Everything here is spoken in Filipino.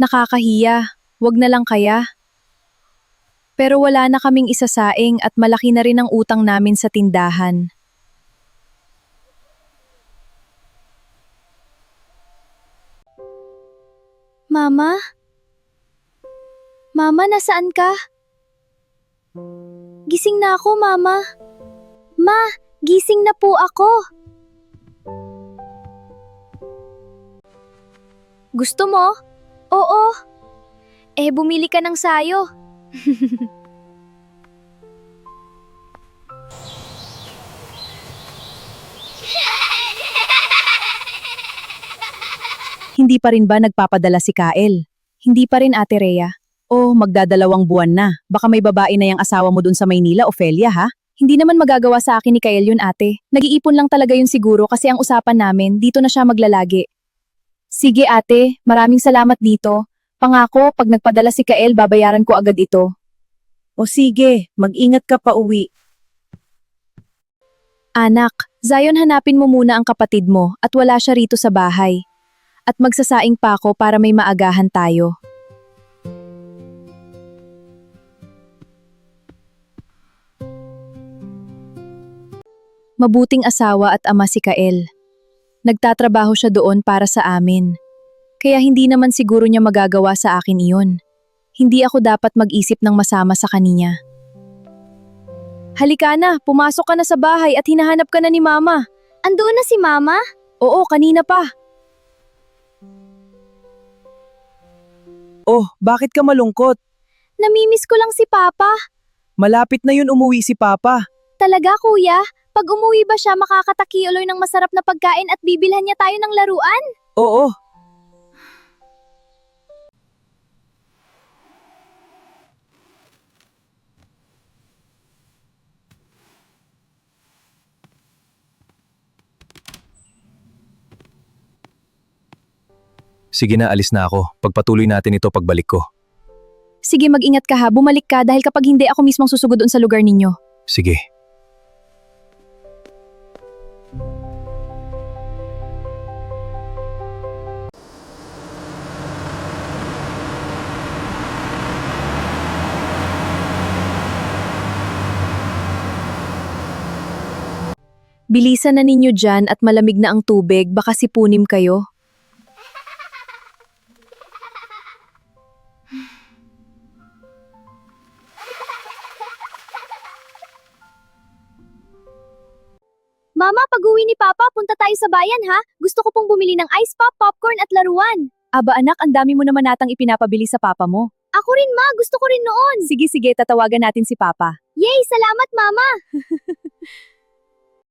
Nakakahiya, wag na lang kaya. Pero wala na kaming isasaing at malaki na rin ang utang namin sa tindahan. Mama? Mama, nasaan ka? Gising na ako, Mama. Ma, gising na po ako. Gusto mo? Oo. Bumili ka ng sayo. Hindi pa rin ba nagpapadala si Kael? Hindi pa rin, Ate Rhea. Oh, magdadalawang buwan na. Baka may babae na yung asawa mo dun sa Maynila, Ofelia, ha? Hindi naman magagawa sa akin ni Kael yun, ate. Nag-iipon lang talaga yun siguro kasi ang usapan namin, dito na siya maglalagi. Sige, ate. Maraming salamat dito. Pangako, pag nagpadala si Kael, babayaran ko agad ito. O sige, mag-ingat ka pa uwi. Anak, Zion, hanapin mo muna ang kapatid mo at wala siya rito sa bahay. At magsasaing pa ako para may maagahan tayo. Mabuting asawa at ama si Kael. Nagtatrabaho siya doon para sa amin. Kaya hindi naman siguro niya magagawa sa akin iyon. Hindi ako dapat mag-isip ng masama sa kaniya. Halika na, pumasok ka na sa bahay at hinahanap ka na ni Mama. Andoon na si Mama? Oo, kanina pa. Oh, bakit ka malungkot? Namimiss ko lang si Papa. Malapit na yun umuwi si Papa. Talaga, kuya? Pag umuwi ba siya, makakatakiuloy ng masarap na pagkain at bibilhan niya tayo ng laruan? Oo. Sige na, alis na ako. Pagpatuloy natin ito pagbalik ko. Sige, mag-ingat ka ha. Bumalik ka dahil kapag hindi ako mismong susugod doon sa lugar ninyo. Sige. Bilisan na ninyo dyan at malamig na ang tubig, baka sipunim kayo. Mama, pag-uwi ni Papa, punta tayo sa bayan ha? Gusto ko pong bumili ng ice pop, popcorn at laruan. Aba anak, ang dami mo naman natang ipinapabili sa Papa mo. Ako rin ma, gusto ko rin noon. Sige, tatawagan natin si Papa. Yay, salamat Mama!